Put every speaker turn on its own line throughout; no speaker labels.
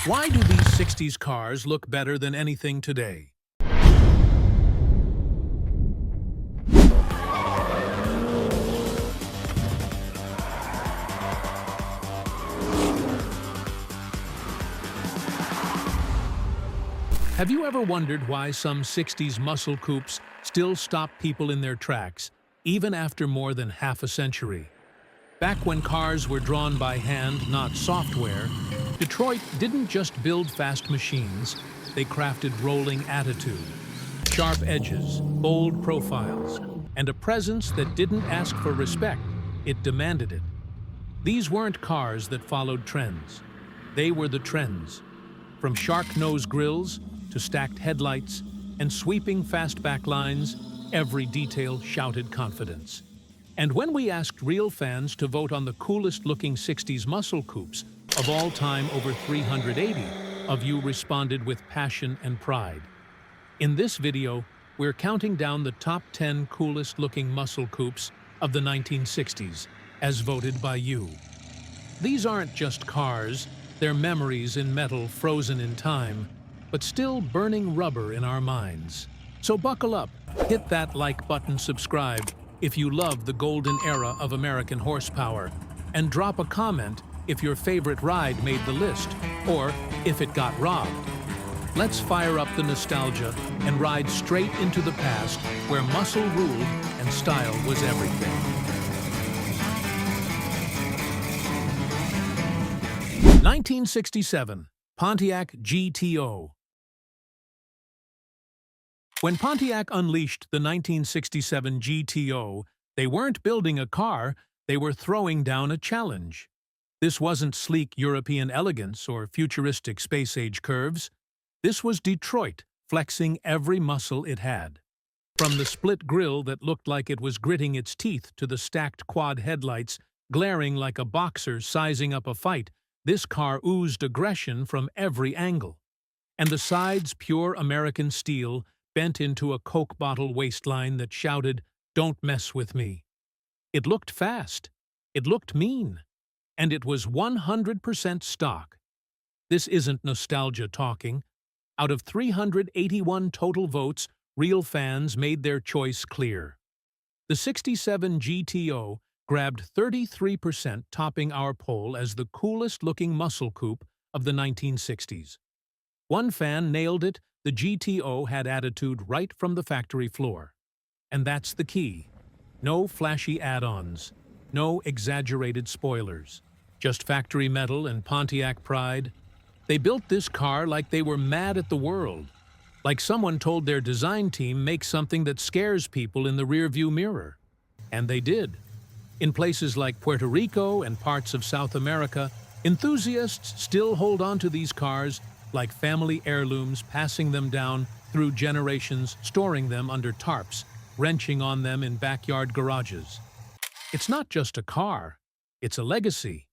Why do these 60s cars look better than anything today? Have you ever wondered why some 60s muscle coupes still stop people in their tracks, even after more than half a century? Back when cars were drawn by hand, not software, Detroit didn't just build fast machines, they crafted rolling attitude, sharp edges, bold profiles, and a presence that didn't ask for respect, it demanded it. These weren't cars that followed trends. They were the trends. From shark-nose grills to stacked headlights and sweeping fastback lines, every detail shouted confidence. And when we asked real fans to vote on the coolest-looking 60s muscle coupes of all time, over 380 of you responded with passion and pride. In this video, we're counting down the top 10 coolest-looking muscle coupes of the 1960s, as voted by you. These aren't just cars, they're memories in metal frozen in time, but still burning rubber in our minds. So buckle up, hit that like button, subscribe if you love the golden era of American horsepower, and drop a comment if your favorite ride made the list, or if it got robbed. Let's fire up the nostalgia and ride straight into the past where muscle ruled and style was everything. 1967, Pontiac GTO. When Pontiac unleashed the 1967 GTO, they weren't building a car, they were throwing down a challenge. This wasn't sleek European elegance or futuristic space-age curves. This was Detroit flexing every muscle it had. From the split grille that looked like it was gritting its teeth to the stacked quad headlights glaring like a boxer sizing up a fight, this car oozed aggression from every angle. And the sides, pure American steel, bent into a Coke bottle waistline that shouted, "Don't mess with me." It looked fast, it looked mean, and it was 100% stock. This isn't nostalgia talking. Out of 381 total votes, real fans made their choice clear. The 67 GTO grabbed 33%, topping our poll as the coolest-looking muscle coupe of the 1960s. One fan nailed it. The GTO had attitude right from the factory floor. And that's the key. No flashy add-ons, no exaggerated spoilers, just factory metal and Pontiac pride. They built this car like they were mad at the world, like someone told their design team, make something that scares people in the rearview mirror. And they did. In places like Puerto Rico and parts of South America, enthusiasts still hold on to these cars like family heirlooms, passing them down through generations, storing them under tarps, wrenching on them in backyard garages. It's not just a car, it's a legacy.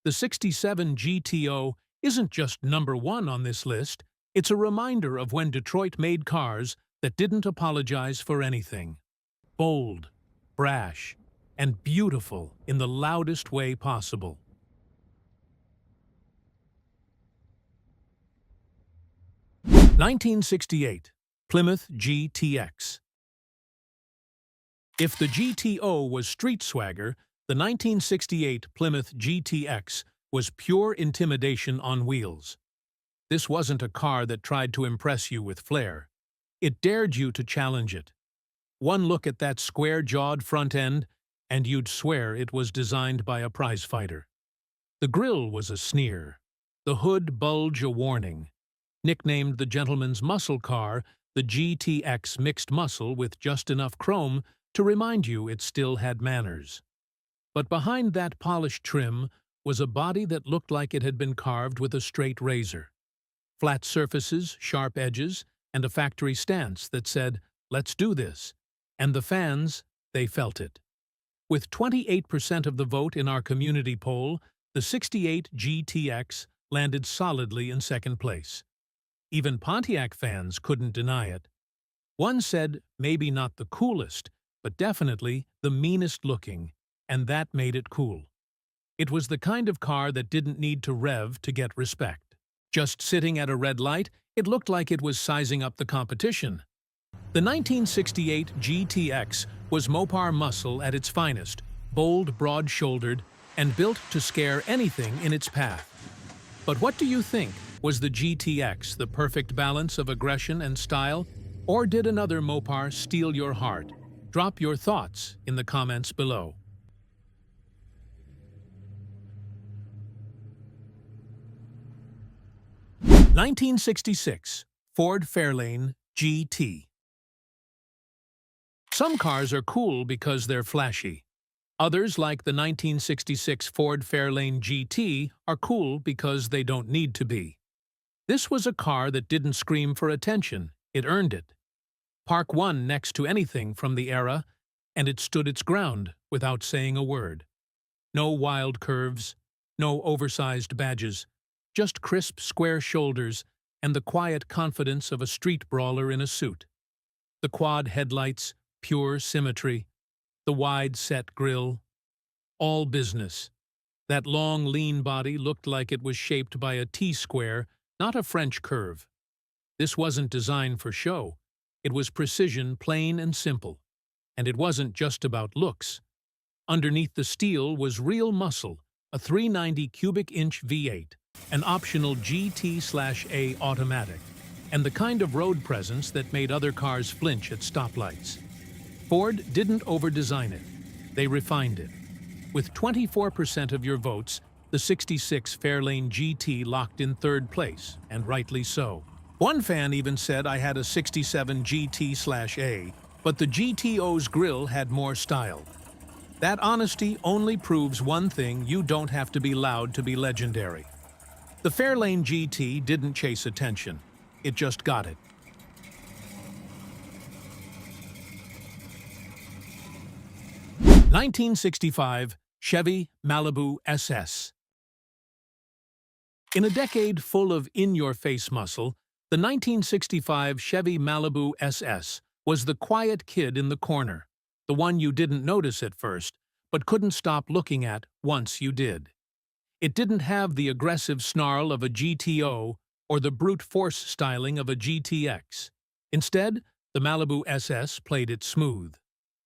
The 67 GTO isn't just number one on this list, it's a reminder of when Detroit made cars that didn't apologize for anything. Bold, brash, and beautiful in the loudest way possible. (1968) Plymouth GTX. If the GTO was street swagger, the 1968 Plymouth GTX was pure intimidation on wheels. This wasn't a car that tried to impress you with flair. It dared you to challenge it. One look at that square-jawed front end, and you'd swear it was designed by a prizefighter. The grille was a sneer, the hood bulge a warning. Nicknamed the gentleman's muscle car, the GTX mixed muscle with just enough chrome to remind you it still had manners. But behind that polished trim was a body that looked like it had been carved with a straight razor. Flat surfaces, sharp edges, and a factory stance that said, "Let's do this." And the fans, they felt it. With 28% of the vote in our community poll, the 68 GTX landed solidly in second place. Even Pontiac fans couldn't deny it. One said maybe not the coolest, but definitely the meanest looking, and that made it cool. It was the kind of car that didn't need to rev to get respect. Just sitting at a red light, it looked like it was sizing up the competition. The 1968 GTX was Mopar muscle at its finest, bold, broad-shouldered, and built to scare anything in its path. But what do you think? Was the GTX the perfect balance of aggression and style, or did another Mopar steal your heart? Drop your thoughts in the comments below. (1966) Ford Fairlane GT. Some cars are cool because they're flashy. Others, like the 1966 Ford Fairlane GT, are cool because they don't need to be. This was a car that didn't scream for attention, it earned it. Park one next to anything from the era, and it stood its ground without saying a word. No wild curves, no oversized badges, just crisp, square shoulders and the quiet confidence of a street brawler in a suit. The quad headlights, pure symmetry, the wide-set grille, all business. That long, lean body looked like it was shaped by a T-square, not a French curve. This wasn't designed for show. It was precision, plain and simple. And it wasn't just about looks. Underneath the steel was real muscle, a 390 cubic inch V8, an optional GT/A automatic, and the kind of road presence that made other cars flinch at stoplights. Ford didn't over-design it. They refined it. With 24% of your votes, the '66 Fairlane GT locked in third place, and rightly so. One fan even said I had a '67 GT/A, but the GTO's grille had more style. That honesty only proves one thing: you don't have to be loud to be legendary. The Fairlane GT didn't chase attention. It just got it. (1965) Chevy Malibu SS. In a decade full of in-your-face muscle, the 1965 Chevy Malibu SS was the quiet kid in the corner, the one you didn't notice at first, but couldn't stop looking at once you did. It didn't have the aggressive snarl of a GTO or the brute force styling of a GTX. Instead, the Malibu SS played it smooth.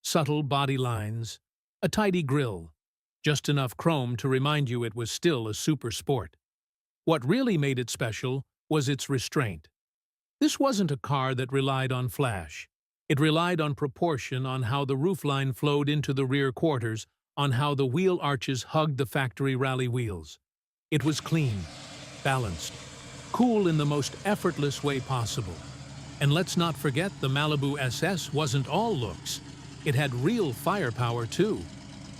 Subtle body lines, a tidy grille, just enough chrome to remind you it was still a super sport. What really made it special was its restraint. This wasn't a car that relied on flash. It relied on proportion, on how the roofline flowed into the rear quarters, on how the wheel arches hugged the factory rally wheels. It was clean, balanced, cool in the most effortless way possible. And let's not forget, the Malibu SS wasn't all looks. It had real firepower too,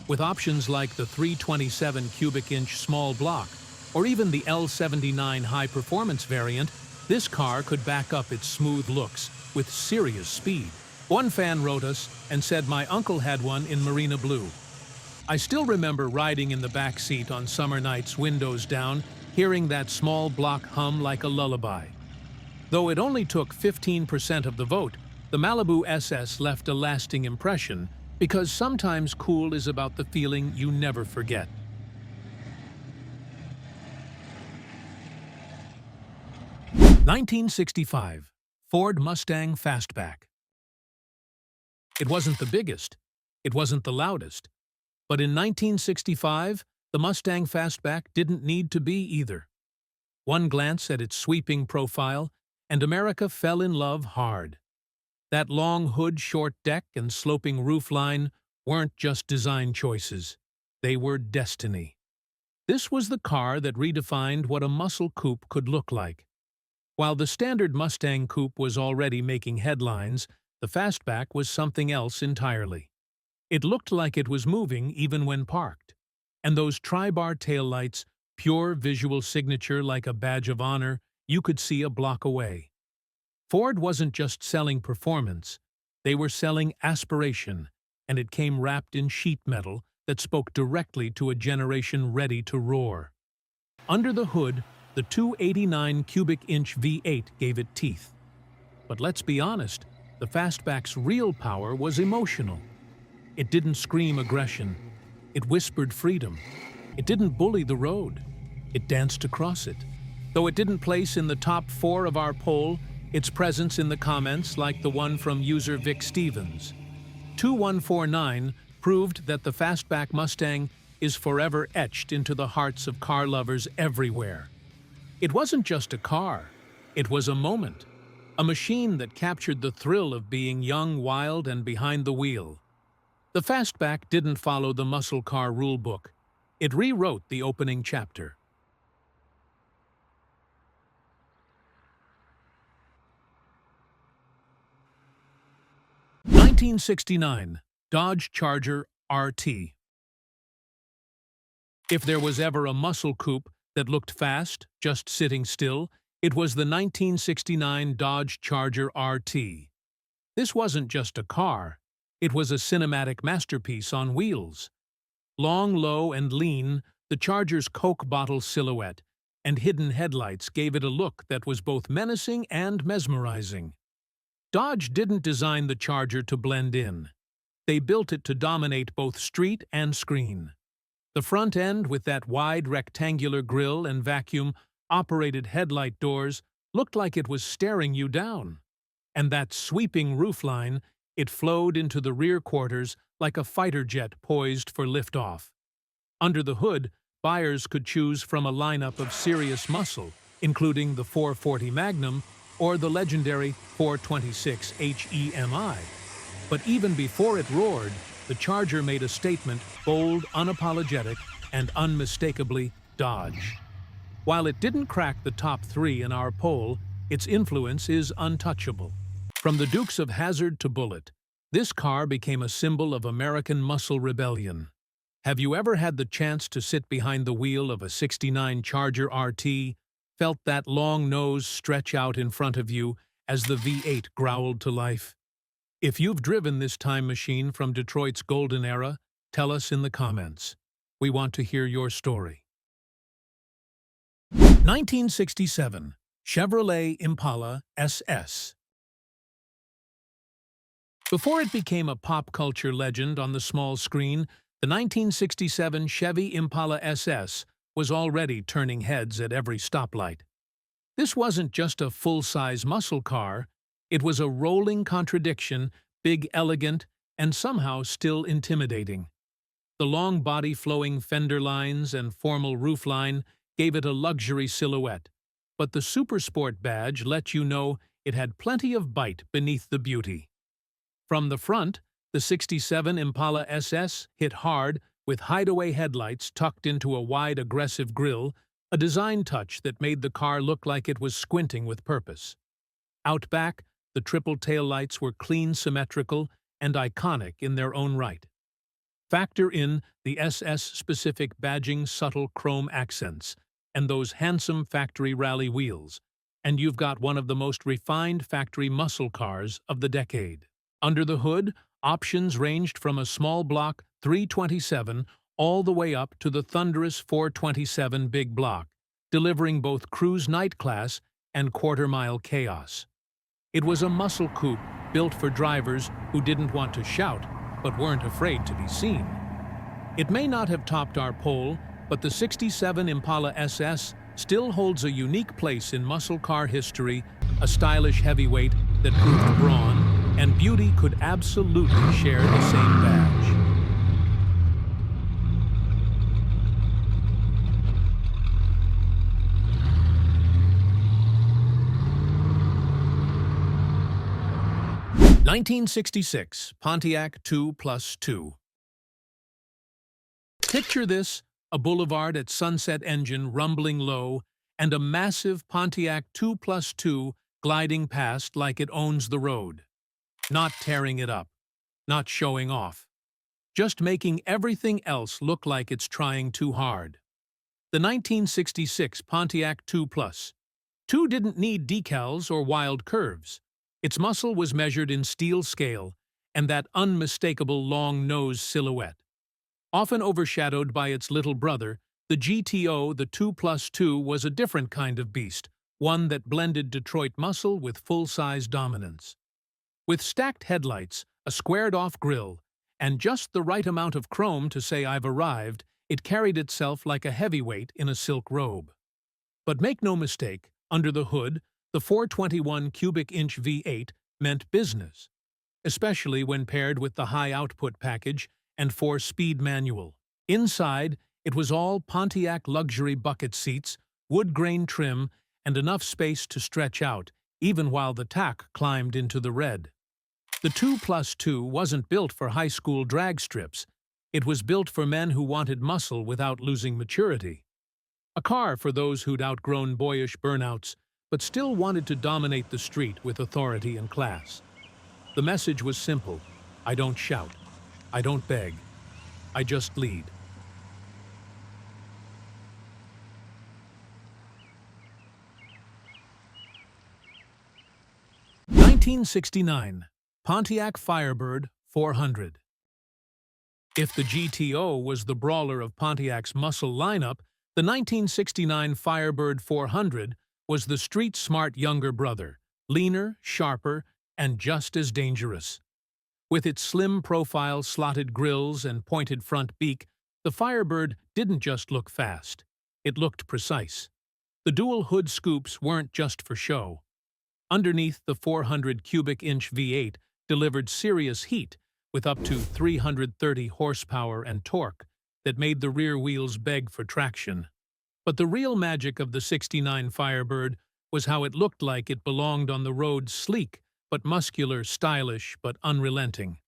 with options like the 327 cubic inch small block or even the L79 high-performance variant. This car could back up its smooth looks with serious speed. One fan wrote us and said, "My uncle had one in Marina Blue." I still remember riding in the back seat on summer nights, windows down, hearing that small block hum like a lullaby. Though it only took 15% of the vote, the Malibu SS left a lasting impression, because sometimes cool is about the feeling you never forget. (1965) Ford Mustang Fastback. It wasn't the biggest, it wasn't the loudest, but in 1965, the Mustang Fastback didn't need to be either. One glance at its sweeping profile, and America fell in love hard. That long hood, short deck, and sloping roofline weren't just design choices. They were destiny. This was the car that redefined what a muscle coupe could look like. While the standard Mustang coupe was already making headlines, the Fastback was something else entirely. It looked like it was moving even when parked. And those tri-bar taillights, pure visual signature like a badge of honor, you could see a block away. Ford wasn't just selling performance, they were selling aspiration, and it came wrapped in sheet metal that spoke directly to a generation ready to roar. Under the hood, the 289 cubic inch V8 gave it teeth. But let's be honest, the Fastback's real power was emotional. It didn't scream aggression. It whispered freedom. It didn't bully the road. It danced across it. Though it didn't place in the top 4 of our poll, its presence in the comments, like the one from user Vic Stevens. 2149 proved that the Fastback Mustang is forever etched into the hearts of car lovers everywhere. It wasn't just a car, it was a moment, a machine that captured the thrill of being young, wild, and behind the wheel. The Fastback didn't follow the muscle car rulebook. It rewrote the opening chapter. 1969 Dodge Charger RT. If there was ever a muscle coupe that looked fast, just sitting still, it was the 1969 Dodge Charger RT. This wasn't just a car, it was a cinematic masterpiece on wheels. Long, low, and lean, the Charger's Coke bottle silhouette and hidden headlights gave it a look that was both menacing and mesmerizing. Dodge didn't design the Charger to blend in. They built it to dominate both street and screen. The front end, with that wide rectangular grille and vacuum-operated headlight doors, looked like it was staring you down. And that sweeping roofline, it flowed into the rear quarters like a fighter jet poised for liftoff. Under the hood, buyers could choose from a lineup of serious muscle, including the 440 Magnum or the legendary 426 HEMI. But even before it roared, the Charger made a statement, bold, unapologetic, and unmistakably Dodge. While it didn't crack the top 3 in our poll, its influence is untouchable. From the Dukes of Hazzard to Bullitt, this car became a symbol of American muscle rebellion. Have you ever had the chance to sit behind the wheel of a '69 Charger RT, felt that long nose stretch out in front of you as the V8 growled to life? If you've driven this time machine from Detroit's golden era, tell us in the comments. We want to hear your story. 1967 Chevrolet Impala SS. Before it became a pop culture legend on the small screen, the 1967 Chevy Impala SS was already turning heads at every stoplight. This wasn't just a full-size muscle car, it was a rolling contradiction, big, elegant, and somehow still intimidating. The long body flowing fender lines and formal roofline gave it a luxury silhouette, but the Supersport badge let you know it had plenty of bite beneath the beauty. From the front, the '67 Impala SS hit hard with hideaway headlights tucked into a wide, aggressive grille, a design touch that made the car look like it was squinting with purpose. Out back, the triple taillights were clean, symmetrical, and iconic in their own right. Factor in the SS-specific badging, subtle chrome accents, and those handsome factory rally wheels, and you've got one of the most refined factory muscle cars of the decade. Under the hood, options ranged from a small block 327 all the way up to the thunderous 427 big block, delivering both cruise night class and quarter-mile chaos. It was a muscle coupe built for drivers who didn't want to shout but weren't afraid to be seen. It may not have topped our poll, but the '67 Impala SS still holds a unique place in muscle car history, a stylish heavyweight that proved brawn and beauty could absolutely share the same badge. '66 Pontiac 2+2. Picture this, a Boulevard at Sunset engine rumbling low, and a massive Pontiac 2+2 gliding past like it owns the road. Not tearing it up, not showing off, just making everything else look like it's trying too hard. The 1966 Pontiac 2+2 didn't need decals or wild curves. Its muscle was measured in steel scale and that unmistakable long nose silhouette. Often overshadowed by its little brother, the GTO, the 2+2, was a different kind of beast, one that blended Detroit muscle with full-size dominance. With stacked headlights, a squared-off grille, and just the right amount of chrome to say I've arrived, it carried itself like a heavyweight in a silk robe. But make no mistake, under the hood, the 421 cubic inch V8 meant business, especially when paired with the high output package and 4-speed manual. Inside, it was all Pontiac luxury bucket seats, wood grain trim, and enough space to stretch out, even while the tack climbed into the red. The 2+2 wasn't built for high school drag strips. It was built for men who wanted muscle without losing maturity. A car for those who'd outgrown boyish burnouts, but still wanted to dominate the street with authority and class. The message was simple: I don't shout, I don't beg, I just lead. (1969) Pontiac Firebird 400. If the GTO was the brawler of Pontiac's muscle lineup, the 1969 Firebird 400 was the street-smart younger brother, leaner, sharper, and just as dangerous. With its slim profile, slotted grills, and pointed front beak, the Firebird didn't just look fast. It looked precise. The dual-hood scoops weren't just for show. Underneath, the 400 cubic inch V8 delivered serious heat with up to 330 horsepower and torque that made the rear wheels beg for traction. But the real magic of the '69 Firebird was how it looked like it belonged on the road, sleek but muscular, stylish but unrelenting.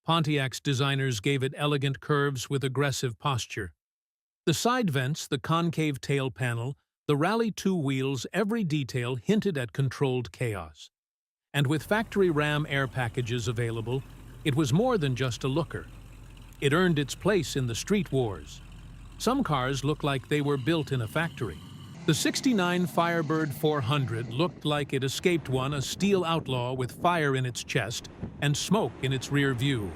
Pontiac's designers gave it elegant curves with aggressive posture. The side vents, the concave tail panel, the Rally 2 wheels, every detail hinted at controlled chaos. And with factory Ram air packages available, it was more than just a looker. It earned its place in the street wars. Some cars looked like they were built in a factory. The '69 Firebird 400 looked like it escaped one, a steel outlaw with fire in its chest and smoke in its rear view.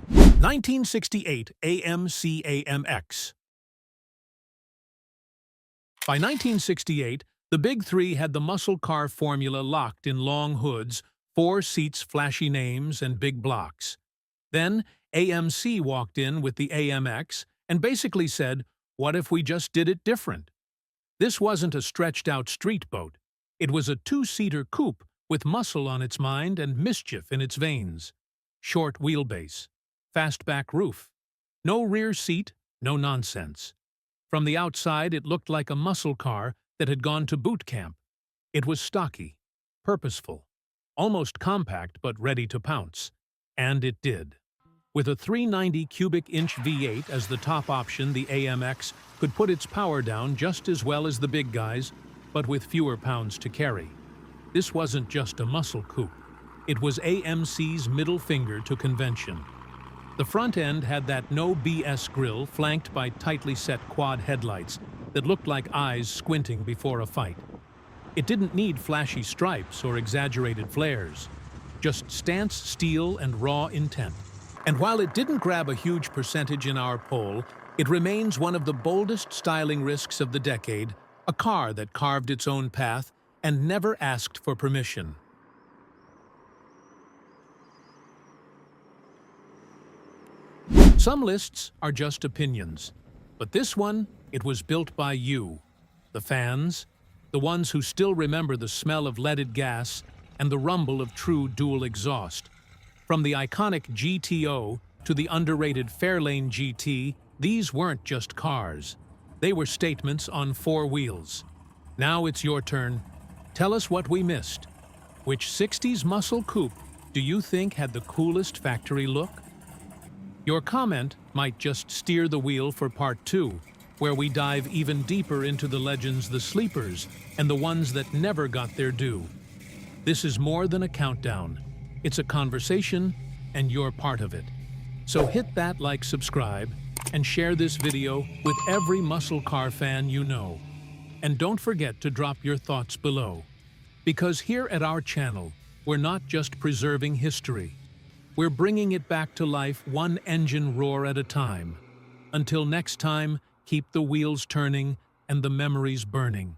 (1968) AMC AMX. By 1968, the Big Three had the muscle car formula locked in long hoods, 4 seats, flashy names, and big blocks. Then, AMC walked in with the AMX and basically said, what if we just did it different? This wasn't a stretched-out street boat. It was a 2-seater coupe with muscle on its mind and mischief in its veins. Short wheelbase, fastback roof. No rear seat, no nonsense. From the outside, it looked like a muscle car that had gone to boot camp. It was stocky, purposeful, almost compact but ready to pounce. And it did. With a 390 cubic inch V8 as the top option, the AMX could put its power down just as well as the big guys, but with fewer pounds to carry. This wasn't just a muscle coupe. It was AMC's middle finger to convention. The front end had that no BS grille flanked by tightly set quad headlights that looked like eyes squinting before a fight. It didn't need flashy stripes or exaggerated flares, just stance, steel, and raw intent. And while it didn't grab a huge percentage in our poll, it remains one of the boldest styling risks of the decade, a car that carved its own path and never asked for permission. Some lists are just opinions, but this one, it was built by you, the fans, the ones who still remember the smell of leaded gas and the rumble of true dual exhaust. From the iconic GTO to the underrated Fairlane GT, these weren't just cars. They were statements on 4 wheels. Now it's your turn. Tell us what we missed. Which '60s muscle coupe do you think had the coolest factory look? Your comment might just steer the wheel for Part 2, where we dive even deeper into the legends, the sleepers, and the ones that never got their due. This is more than a countdown. It's a conversation, and you're part of it. So hit that like, subscribe, and share this video with every muscle car fan you know. And don't forget to drop your thoughts below. Because here at our channel, we're not just preserving history. We're bringing it back to life, one engine roar at a time. Until next time, keep the wheels turning and the memories burning.